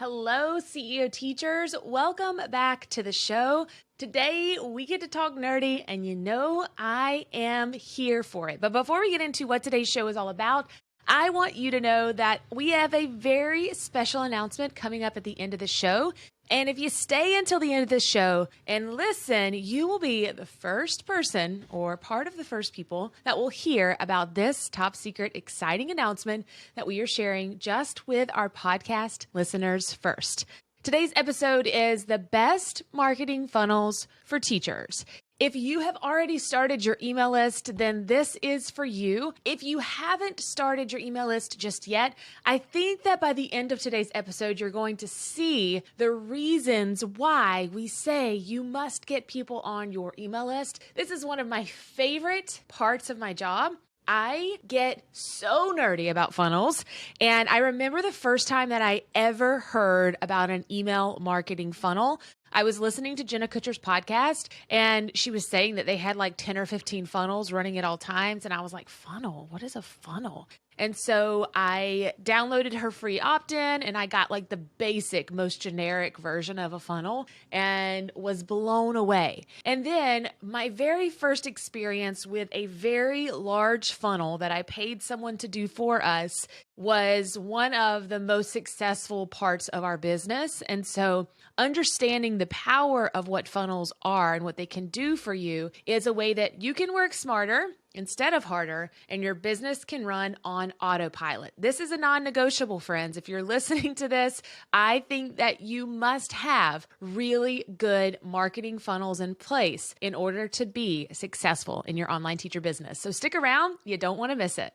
Hello, CEO teachers. Welcome back to the show. Today, we get to talk nerdy, and you know I am here for it. But before we get into what today's show is all about, I want you to know that we have a very special announcement coming up at the end of the show. And if you stay until the end of the show and listen, you will be the first person or part of the first people that will hear about this top secret, exciting announcement that we are sharing just with our podcast listeners first. Today's episode is the best marketing funnels for teachers. If you have already started your email list, then this is for you. If you haven't started your email list just yet, I think that by the end of today's episode, you're going to see the reasons why we say you must get people on your email list. This is one of my favorite parts of my job. I get so nerdy about funnels, and I remember the first time that I ever heard about an email marketing funnel. I was listening to Jenna Kutcher's podcast, and she was saying that they had like 10 or 15 funnels running at all times, and I was like, funnel? What is a funnel? And so I downloaded her free opt-in, and I got like the basic, most generic version of a funnel and was blown away. And then my very first experience with a very large funnel that I paid someone to do for us was one of the most successful parts of our business. And so understanding the power of what funnels are and what they can do for you is a way that you can work smarter instead of harder, and your business can run on autopilot. This is a non-negotiable, friends. If you're listening to this, I think that you must have really good marketing funnels in place in order to be successful in your online teacher business. So stick around. You don't want to miss it.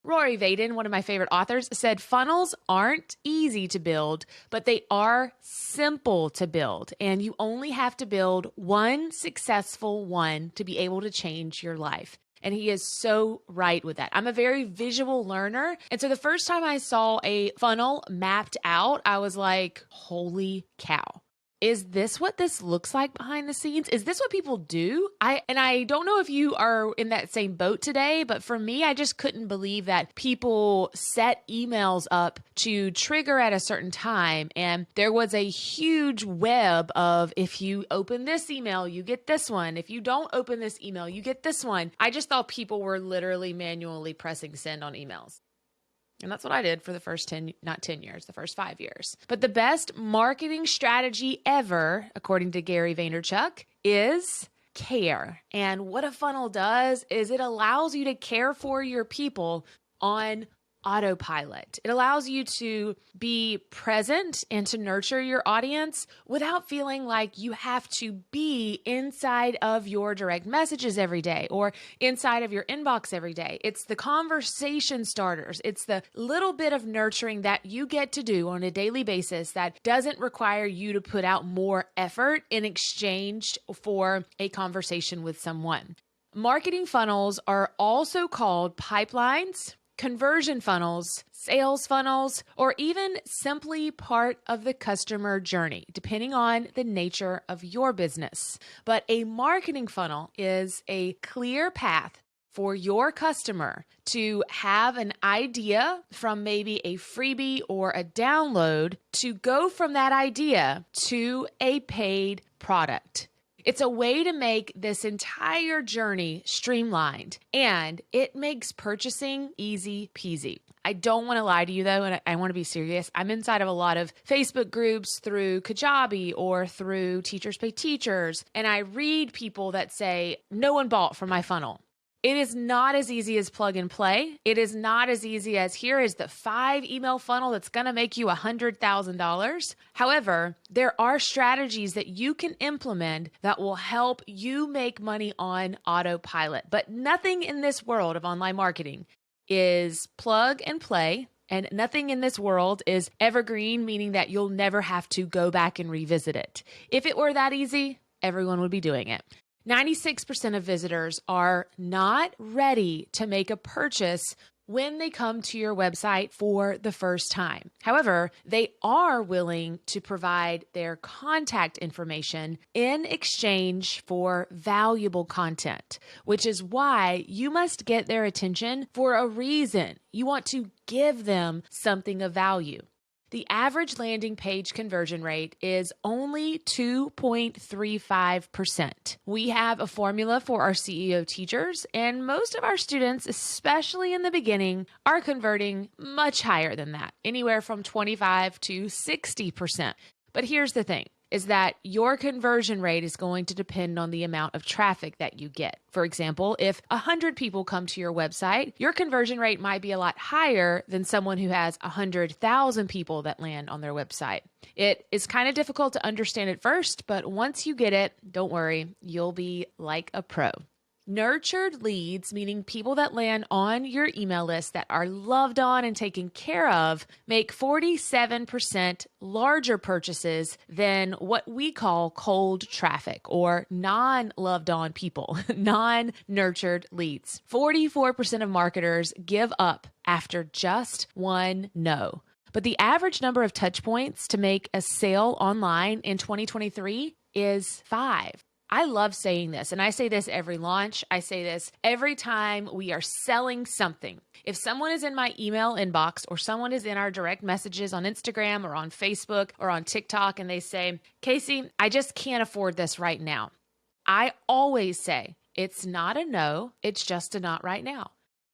Rory Vaden, one of my favorite authors, said funnels aren't easy to build, but they are simple to build. And you only have to build one successful one to be able to change your life. And he is so right with that. I'm a very visual learner. And so the first time I saw a funnel mapped out, I was like, holy cow. Is this what this looks like behind the scenes? Is this what people do? I don't know if you are in that same boat today, but for me, I just couldn't believe that people set emails up to trigger at a certain time. And there was a huge web of, if you open this email, you get this one. If you don't open this email, you get this one. I just thought people were literally manually pressing send on emails. And that's what I did for the first 10 years, the first 5 years. But the best marketing strategy ever, according to Gary Vaynerchuk, is care. And what a funnel does is it allows you to care for your people on autopilot. It allows you to be present and to nurture your audience without feeling like you have to be inside of your direct messages every day or inside of your inbox every day. It's the conversation starters. It's the little bit of nurturing that you get to do on a daily basis that doesn't require you to put out more effort in exchange for a conversation with someone. Marketing funnels are also called pipelines, conversion funnels, sales funnels, or even simply part of the customer journey, depending on the nature of your business. But a marketing funnel is a clear path for your customer to have an idea from maybe a freebie or a download to go from that idea to a paid product. It's a way to make this entire journey streamlined, and it makes purchasing easy peasy. I don't want to lie to you though, and I want to be serious. I'm inside of a lot of Facebook groups through Kajabi or through Teachers Pay Teachers, and I read people that say, no one bought from my funnel. It is not as easy as plug and play. It is not as easy as here is the 5 email funnel that's going to make you $100,000. However, there are strategies that you can implement that will help you make money on autopilot. But nothing in this world of online marketing is plug and play. And nothing in this world is evergreen, meaning that you'll never have to go back and revisit it. If it were that easy, everyone would be doing it. 96% of visitors are not ready to make a purchase when they come to your website for the first time. However, they are willing to provide their contact information in exchange for valuable content, which is why you must get their attention for a reason. You want to give them something of value. The average landing page conversion rate is only 2.35%. We have a formula for our CEO teachers, and most of our students, especially in the beginning, are converting much higher than that, anywhere from 25 to 60%. But here's the thing, is that your conversion rate is going to depend on the amount of traffic that you get. For example, if 100 people come to your website, your conversion rate might be a lot higher than someone who has 100,000 people that land on their website. It is kind of difficult to understand at first, but once you get it, don't worry, you'll be like a pro. Nurtured leads, meaning people that land on your email list that are loved on and taken care of, make 47% larger purchases than what we call cold traffic or non-loved on people, non-nurtured leads. 44% of marketers give up after just one no. But the average number of touch points to make a sale online in 2023 is 5. I love saying this, and I say this every launch. I say this every time we are selling something. If someone is in my email inbox or someone is in our direct messages on Instagram or on Facebook or on TikTok and they say, Casey, I just can't afford this right now. I always say, it's not a no, it's just a not right now.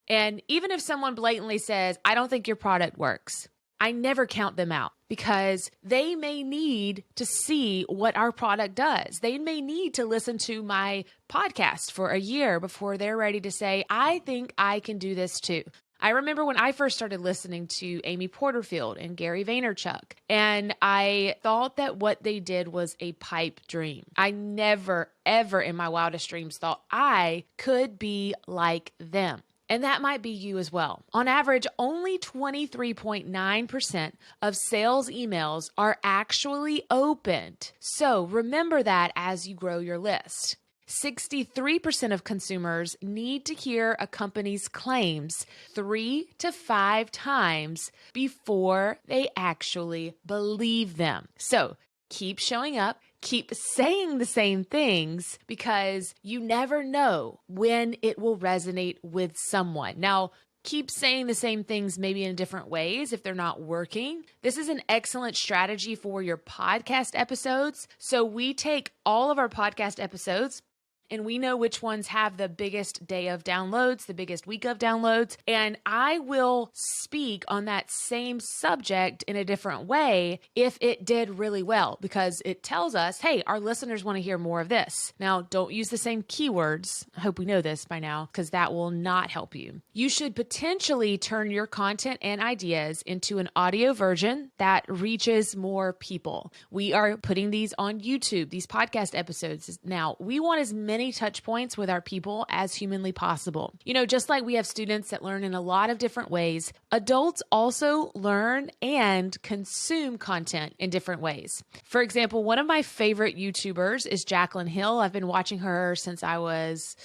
And even if someone blatantly says, I don't think your product works, I never count them out because they may need to see what our product does. They may need to listen to my podcast for a year before they're ready to say, I think I can do this too. I remember when I first started listening to Amy Porterfield and Gary Vaynerchuk, and I thought that what they did was a pipe dream. I never, ever in my wildest dreams thought I could be like them. And that might be you as well. On average, only 23.9% of sales emails are actually opened. So remember that as you grow your list. 63% of consumers need to hear a company's claims 3 to 5 times before they actually believe them. So keep showing up. Keep saying the same things because you never know when it will resonate with someone. Now, keep saying the same things maybe in different ways if they're not working. This is an excellent strategy for your podcast episodes. So we take all of our podcast episodes and we know which ones have the biggest day of downloads, the biggest week of downloads. And I will speak on that same subject in a different way if it did really well, because it tells us, hey, our listeners want to hear more of this. Now, don't use the same keywords. I hope we know this by now, because that will not help you. You should potentially turn your content and ideas into an audio version that reaches more people. We are putting these on YouTube, these podcast episodes. Now, we want as many touch points with our people as humanly possible. You know, just like we have students that learn in a lot of different ways, adults also learn and consume content in different ways. For example, one of my favorite YouTubers is Jaclyn Hill. I've been watching her since I was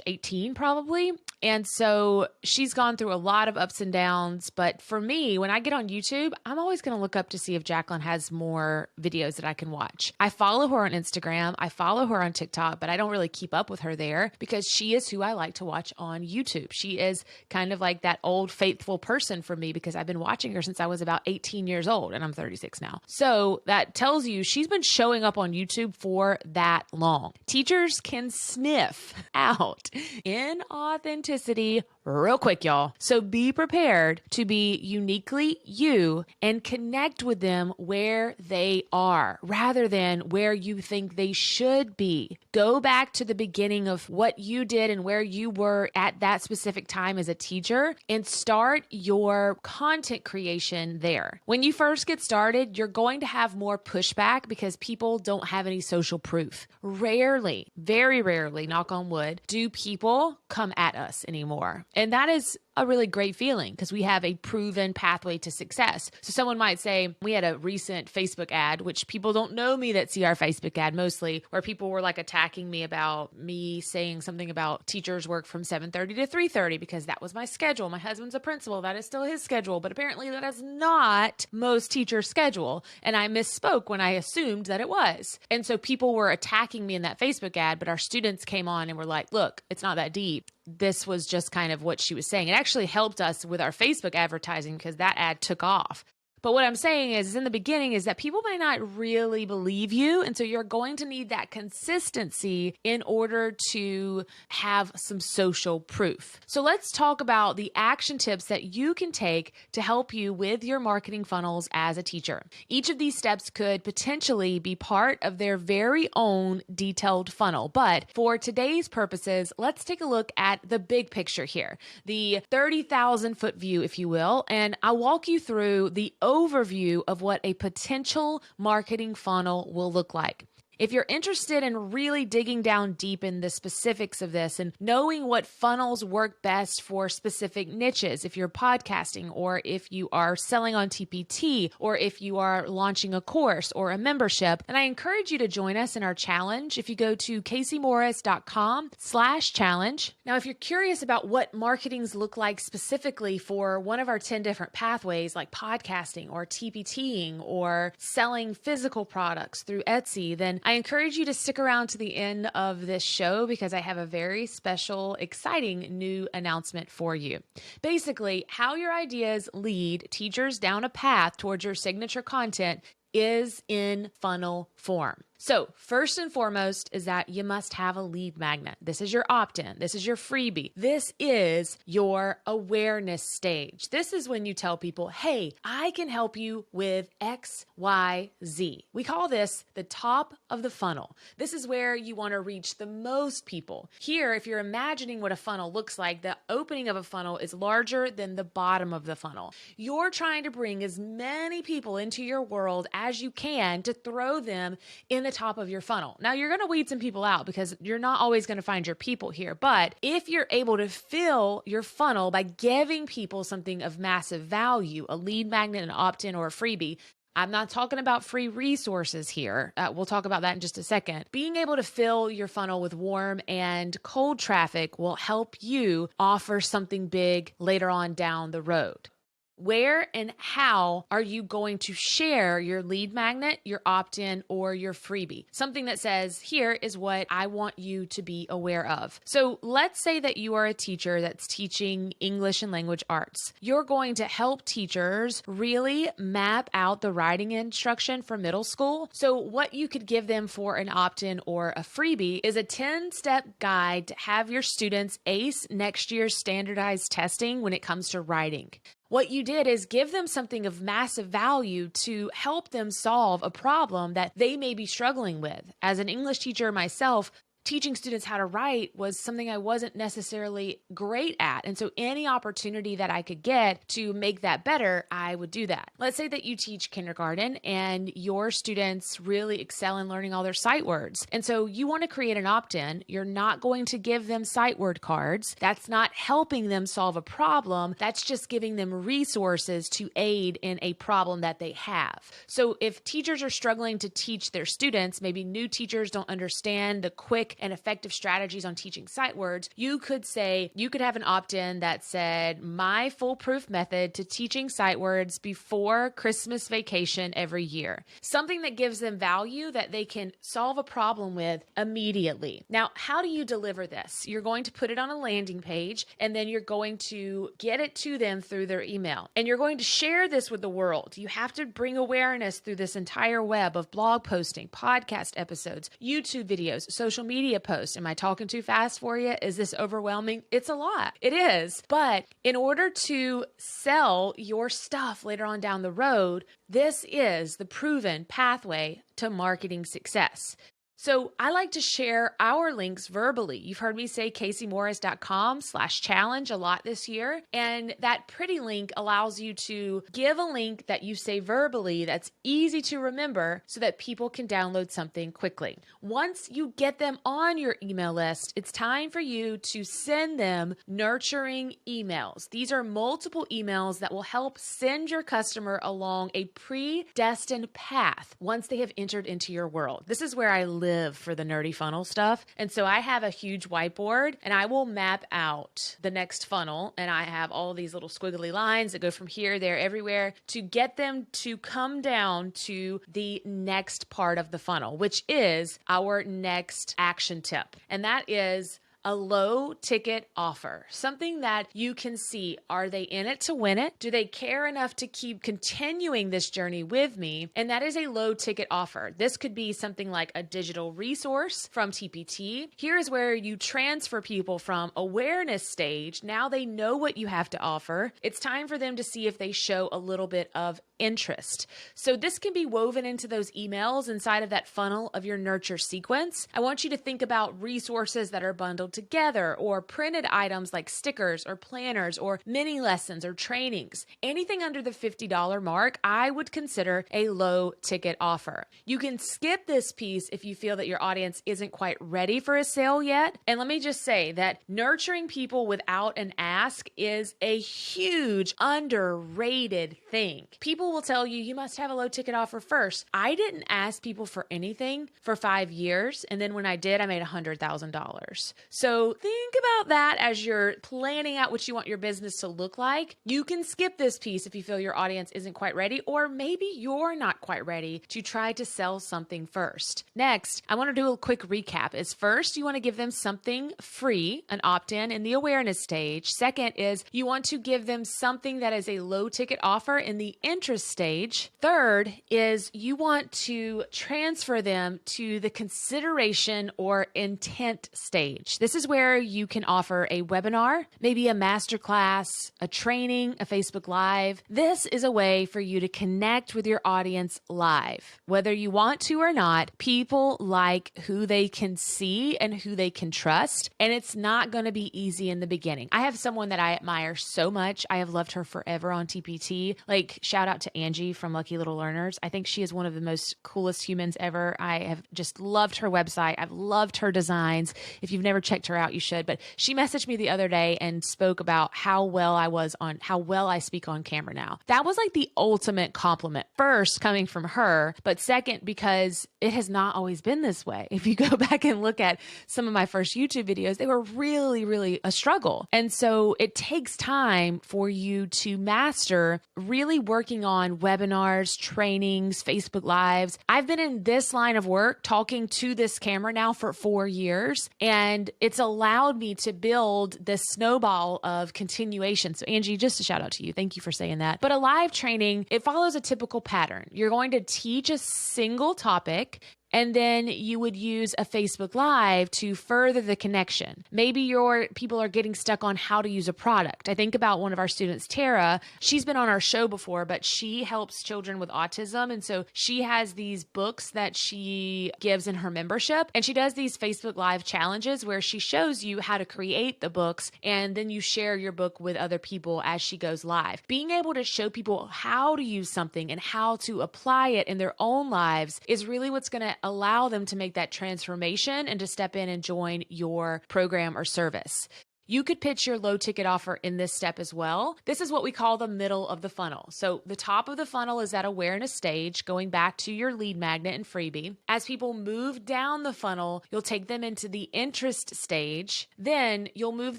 18 probably. And so she's gone through a lot of ups and downs. But for me, when I get on YouTube, I'm always going to look up to see if Jaclyn has more videos that I can watch. I follow her on Instagram. I follow her on TikTok, but I don't really keep up with her there because she is who I like to watch on YouTube. She is kind of like that old faithful person for me because I've been watching her since I was about 18 years old and I'm 36 now. So that tells you she's been showing up on YouTube for that long. Teachers can sniff out inauthenticity real quick, y'all. So be prepared to be uniquely you and connect with them where they are rather than where you think they should be. Go back to the beginning of what you did and where you were at that specific time as a teacher and start your content creation there. When you first get started, you're going to have more pushback because people don't have any social proof. Rarely, very rarely, knock on wood, do people come at us anymore. And that is a really great feeling because we have a proven pathway to success. So someone might say, we had a recent Facebook ad, which people don't know me that see our Facebook ad mostly, where people were like attacking me about me saying something about teachers work from 7:30 to 3:30 because that was my schedule. My husband's a principal. That is still his schedule, but apparently that is not most teachers' schedule. And I misspoke when I assumed that it was. And so people were attacking me in that Facebook ad, but our students came on and were like, look, it's not that deep. This was just kind of what she was saying. It actually helped us with our Facebook advertising because that ad took off. But what I'm saying is in the beginning is that people may not really believe you. And so you're going to need that consistency in order to have some social proof. So let's talk about the action tips that you can take to help you with your marketing funnels as a teacher. Each of these steps could potentially be part of their very own detailed funnel. But for today's purposes, let's take a look at the big picture here, the 30,000 foot view, if you will. And I'll walk you through the overview of what a potential marketing funnel will look like. If you're interested in really digging down deep in the specifics of this and knowing what funnels work best for specific niches, if you're podcasting or if you are selling on TPT or if you are launching a course or a membership, then I encourage you to join us in our challenge. If you go to caseymorris.com/challenge. Now, if you're curious about what marketings look like specifically for one of our 10 different pathways like podcasting or TPTing or selling physical products through Etsy, then I encourage you to stick around to the end of this show because I have a very special, exciting new announcement for you. Basically, how your ideas lead teachers down a path towards your signature content is in funnel form. So first and foremost is that you must have a lead magnet. This is your opt-in. This is your freebie. This is your awareness stage. This is when you tell people, hey, I can help you with X, Y, Z. We call this the top of the funnel. This is where you want to reach the most people. Here, if you're imagining what a funnel looks like, the opening of a funnel is larger than the bottom of the funnel. You're trying to bring as many people into your world as you can to throw them in the top of your funnel. Now, you're going to weed some people out because you're not always going to find your people here. But if you're able to fill your funnel by giving people something of massive value, a lead magnet, an opt-in, or a freebie, I'm not talking about free resources here. We'll talk about that in just a second. Being able to fill your funnel with warm and cold traffic will help you offer something big later on down the road. Where and how are you going to share your lead magnet, your opt-in, or your freebie? Something that says, here is what I want you to be aware of. So let's say that you are a teacher that's teaching English and language arts. You're going to help teachers really map out the writing instruction for middle school. So what you could give them for an opt-in or a freebie is a 10-step guide to have your students ace next year's standardized testing when it comes to writing. What you did is give them something of massive value to help them solve a problem that they may be struggling with. As an English teacher myself, teaching students how to write was something I wasn't necessarily great at. And so any opportunity that I could get to make that better, I would do that. Let's say that you teach kindergarten and your students really excel in learning all their sight words. And so you want to create an opt-in. You're not going to give them sight word cards. That's not helping them solve a problem. That's just giving them resources to aid in a problem that they have. So if teachers are struggling to teach their students, maybe new teachers don't understand the quick and effective strategies on teaching sight words, you could have an opt-in that said, my foolproof method to teaching sight words before Christmas vacation every year. Something that gives them value that they can solve a problem with immediately. Now, how do you deliver this? You're going to put it on a landing page, and then you're going to get it to them through their email. And you're going to share this with the world. You have to bring awareness through this entire web of blog posting, podcast episodes, YouTube videos, social media posts. Am I talking too fast for you? Is this overwhelming? It's a lot. It is. But in order to sell your stuff later on down the road, this is the proven pathway to marketing success. So I like to share our links verbally. You've heard me say caseymorris.com/challenge a lot this year. And that pretty link allows you to give a link that you say verbally that's easy to remember so that people can download something quickly. Once you get them on your email list, it's time for you to send them nurturing emails. These are multiple emails that will help send your customer along a predestined path once they have entered into your world. This is where I live for the nerdy funnel stuff. And so I have a huge whiteboard and I will map out the next funnel. And I have all these little squiggly lines that go from here, there, everywhere to get them to come down to the next part of the funnel, which is our next action tip. And that is a low ticket offer, something that you can see, are they in it to win it? Do they care enough to keep continuing this journey with me? And that is a low ticket offer. This could be something like a digital resource from TPT. Here's where you transfer people from awareness stage. Now they know what you have to offer. It's time for them to see if they show a little bit of interest. So this can be woven into those emails inside of that funnel of your nurture sequence. I want you to think about resources that are bundled together or printed items like stickers or planners or mini lessons or trainings. Anything under the $50 mark, I would consider a low ticket offer. You can skip this piece if you feel that your audience isn't quite ready for a sale yet. And let me just say that nurturing people without an ask is a huge underrated thing. People will tell you, you must have a low ticket offer first. I didn't ask people for anything for 5 years. And then when I did, I made $100,000. So think about that as you're planning out what you want your business to look like. You can skip this piece if you feel your audience isn't quite ready, or maybe you're not quite ready to try to sell something first. Next, I want to do a quick recap. Is first, you want to give them something free, an opt-in in the awareness stage. Second is you want to give them something that is a low ticket offer in the interest stage. Third is you want to transfer them to the consideration or intent stage. This is where you can offer a webinar, maybe a masterclass, a training, a Facebook Live. This is a way for you to connect with your audience live. Whether you want to or not, people like who they can see and who they can trust, and it's not going to be easy in the beginning. I have someone that I admire so much. I have loved her forever on TPT. Like, shout out to Angie from Lucky Little Learners. I think she is one of the most coolest humans ever. I have just loved her website. I've loved her designs. If you've never checked her out, you should. But she messaged me the other day and spoke about how well I speak on camera now. That was like the ultimate compliment. First, coming from her, but second, because it has not always been this way. If you go back and look at some of my first YouTube videos, they were really, really a struggle. And so it takes time for you to master really working on webinars, trainings, Facebook Lives. I've been in this line of work talking to this camera now for 4 years, and it's allowed me to build this snowball of continuation. So Angie, just a shout out to you. Thank you for saying that. But a live training, it follows a typical pattern. You're going to teach a single topic, and then you would use a Facebook Live to further the connection. Maybe your people are getting stuck on how to use a product. I think about one of our students, Tara. She's been on our show before, but she helps children with autism. And so she has these books that she gives in her membership. And she does these Facebook Live challenges where she shows you how to create the books, and then you share your book with other people as she goes live. Being able to show people how to use something and how to apply it in their own lives is really what's going to allow them to make that transformation and to step in and join your program or service. You could pitch your low ticket offer in this step as well. This is what we call the middle of the funnel. So the top of the funnel is that awareness stage, going back to your lead magnet and freebie. As people move down the funnel, you'll take them into the interest stage. Then you'll move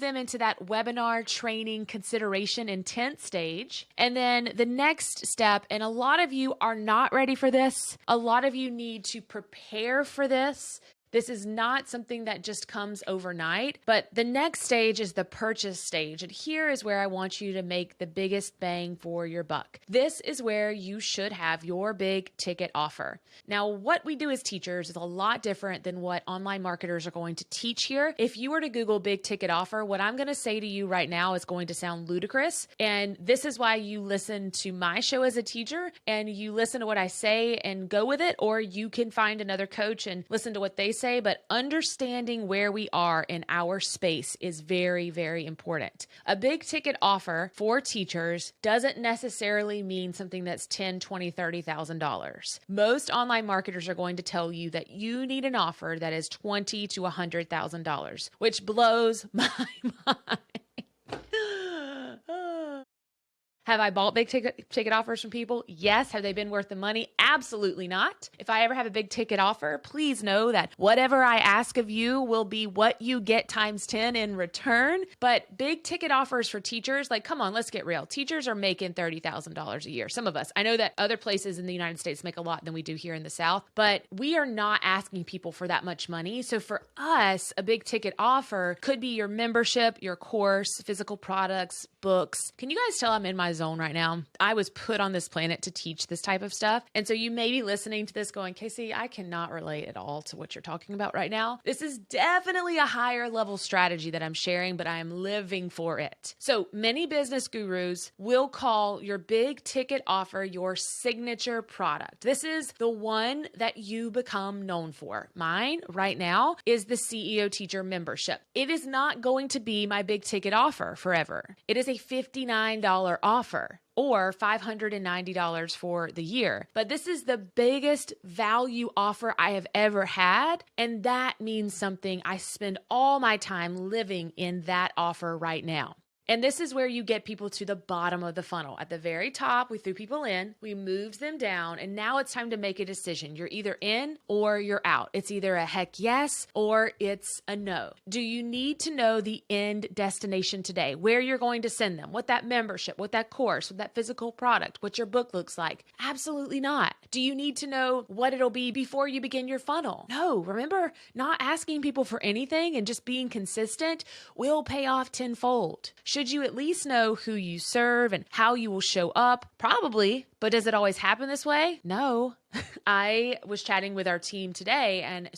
them into that webinar, training, consideration, intent stage. And then the next step, and a lot of you are not ready for this. A lot of you need to prepare for this. This is not something that just comes overnight, but the next stage is the purchase stage. And here is where I want you to make the biggest bang for your buck. This is where you should have your big ticket offer. Now, what we do as teachers is a lot different than what online marketers are going to teach here. If you were to Google big ticket offer, what I'm going to say to you right now is going to sound ludicrous. And this is why you listen to my show as a teacher and you listen to what I say and go with it, or you can find another coach and listen to what they say. But understanding where we are in our space is very, very important. A big ticket offer for teachers doesn't necessarily mean something that's $10,000, $20,000, $30,000. Most online marketers are going to tell you that you need an offer that is $20,000 to $100,000, which blows my mind. Have I bought big ticket offers from people? Yes. Have they been worth the money? Absolutely not. If I ever have a big ticket offer, please know that whatever I ask of you will be what you get times 10 in return. But big ticket offers for teachers, like, come on, let's get real. Teachers are making $30,000 a year. Some of us. I know that other places in the United States make a lot than we do here in the South, but we are not asking people for that much money. So for us, a big ticket offer could be your membership, your course, physical products, books. Can you guys tell I'm in my zone right now? I was put on this planet to teach this type of stuff. And so you may be listening to this going, Casey, I cannot relate at all to what you're talking about right now. This is definitely a higher level strategy that I'm sharing, but I am living for it. So many business gurus will call your big ticket offer your signature product. This is the one that you become known for. Mine right now is the CEO Teacher membership. It is not going to be my big ticket offer forever. It is a $59 offer or $590 for the year. But this is the biggest value offer I have ever had. And that means something. I spend all my time living in that offer right now. And this is where you get people to the bottom of the funnel. At the very top, we threw people in, we moved them down, and now it's time to make a decision. You're either in or you're out. It's either a heck yes or it's a no. Do you need to know the end destination today? Where you're going to send them? What that membership, what that course, what that physical product, what your book looks like? Absolutely not. Do you need to know what it'll be before you begin your funnel? No. Remember, not asking people for anything and just being consistent will pay off tenfold. Should you at least know who you serve and how you will show up? Probably, but does it always happen this way? No. I was chatting with our team today and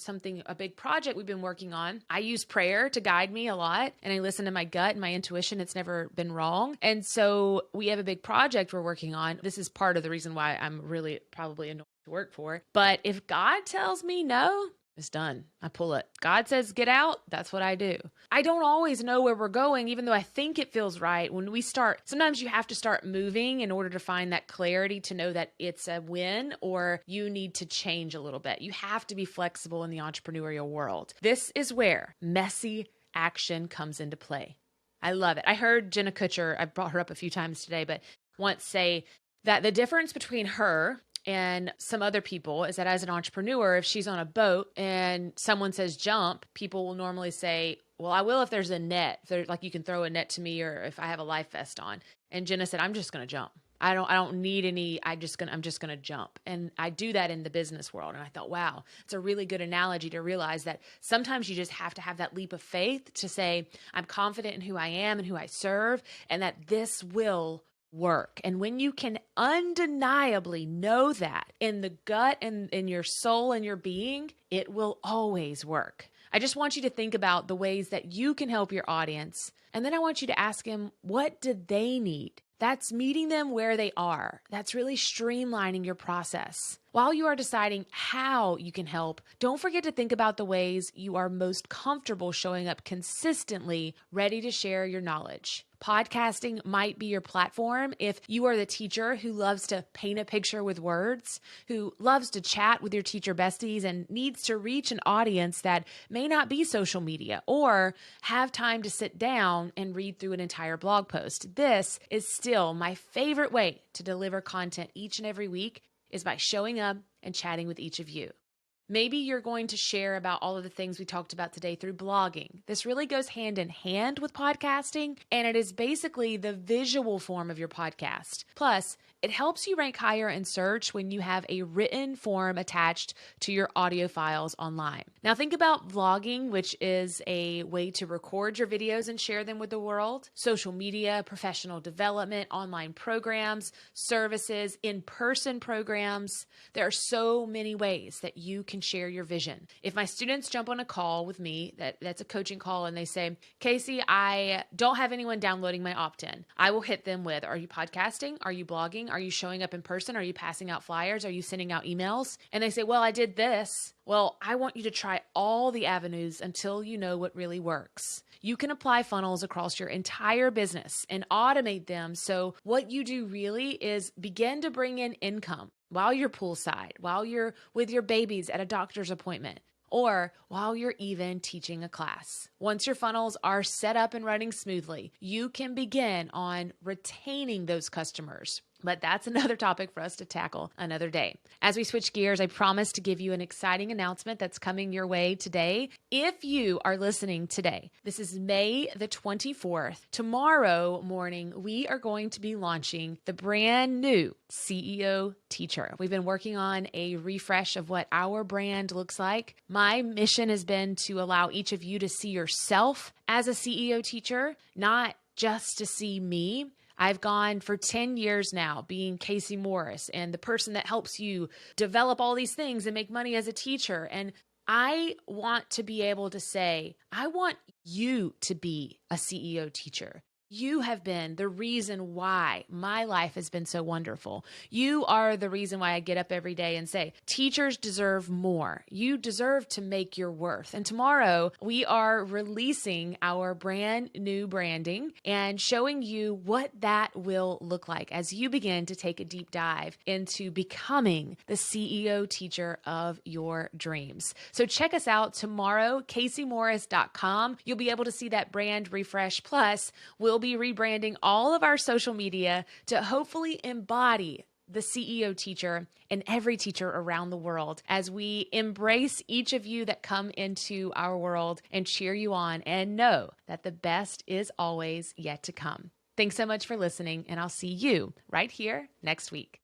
a big project we've been working on. I use prayer to guide me a lot and I listen to my gut and my intuition. It's never been wrong. And so we have a big project we're working on. This is part of the reason why I'm really probably annoyed to work for. But if God tells me no, it's done. I pull it. God says, get out. That's what I do. I don't always know where we're going, even though I think it feels right. When we start, sometimes you have to start moving in order to find that clarity to know that it's a win or you need to change a little bit. You have to be flexible in the entrepreneurial world. This is where messy action comes into play. I love it. I heard Jenna Kutcher, I brought her up a few times today, but once say that the difference between her and some other people is that as an entrepreneur, if she's on a boat and someone says jump, people will normally say, well, I will if there's a net, if there's like you can throw a net to me or if I have a life vest on. And Jenna said, I'm just going to jump. I don't need any, I'm just going to jump. And I do that in the business world. And I thought, wow, it's a really good analogy to realize that sometimes you just have to have that leap of faith to say, I'm confident in who I am and who I serve, and that this will work. And when you can undeniably know that in the gut and in your soul and your being, it will always work. I just want you to think about the ways that you can help your audience. And then I want you to ask them, what do they need? That's meeting them where they are. That's really streamlining your process. While you are deciding how you can help, don't forget to think about the ways you are most comfortable showing up consistently, ready to share your knowledge. Podcasting might be your platform if you are the teacher who loves to paint a picture with words, who loves to chat with your teacher besties and needs to reach an audience that may not be social media or have time to sit down and read through an entire blog post. This is still my favorite way to deliver content each and every week is by showing up and chatting with each of you. Maybe you're going to share about all of the things we talked about today through blogging. This really goes hand in hand with podcasting, and it is basically the visual form of your podcast. Plus, it helps you rank higher in search when you have a written form attached to your audio files online. Now, think about vlogging, which is a way to record your videos and share them with the world. Social media, professional development, online programs, services, in-person programs. There are so many ways that you can share your vision. If my students jump on a call with me, that's a coaching call, and they say, Casey, I don't have anyone downloading my opt-in. I will hit them with, are you podcasting? Are you blogging? Are you showing up in person? Are you passing out flyers? Are you sending out emails? And they say, well, I did this. Well, I want you to try all the avenues until you know what really works. You can apply funnels across your entire business and automate them. So what you do really is begin to bring in income while you're poolside, while you're with your babies at a doctor's appointment, or while you're even teaching a class. Once your funnels are set up and running smoothly, you can begin on retaining those customers. But that's another topic for us to tackle another day. As we switch gears, I promise to give you an exciting announcement that's coming your way today. If you are listening today, this is May the 24th. Tomorrow morning, we are going to be launching the brand new CEO Teacher. We've been working on a refresh of what our brand looks like. My mission has been to allow each of you to see yourself as a CEO Teacher, not just to see me. I've gone for 10 years now being Casey Morris and the person that helps you develop all these things and make money as a teacher. And I want to be able to say, I want you to be a CEO Teacher. You have been the reason why my life has been so wonderful. You are the reason why I get up every day and say, teachers deserve more. You deserve to make your worth. And tomorrow we are releasing our brand new branding and showing you what that will look like as you begin to take a deep dive into becoming the CEO Teacher of your dreams. So check us out tomorrow, CaseyMorris.com. You'll be able to see that brand refresh. Plus, we'll be rebranding all of our social media to hopefully embody the CEO Teacher and every teacher around the world as we embrace each of you that come into our world and cheer you on and know that the best is always yet to come. Thanks so much for listening, and I'll see you right here next week.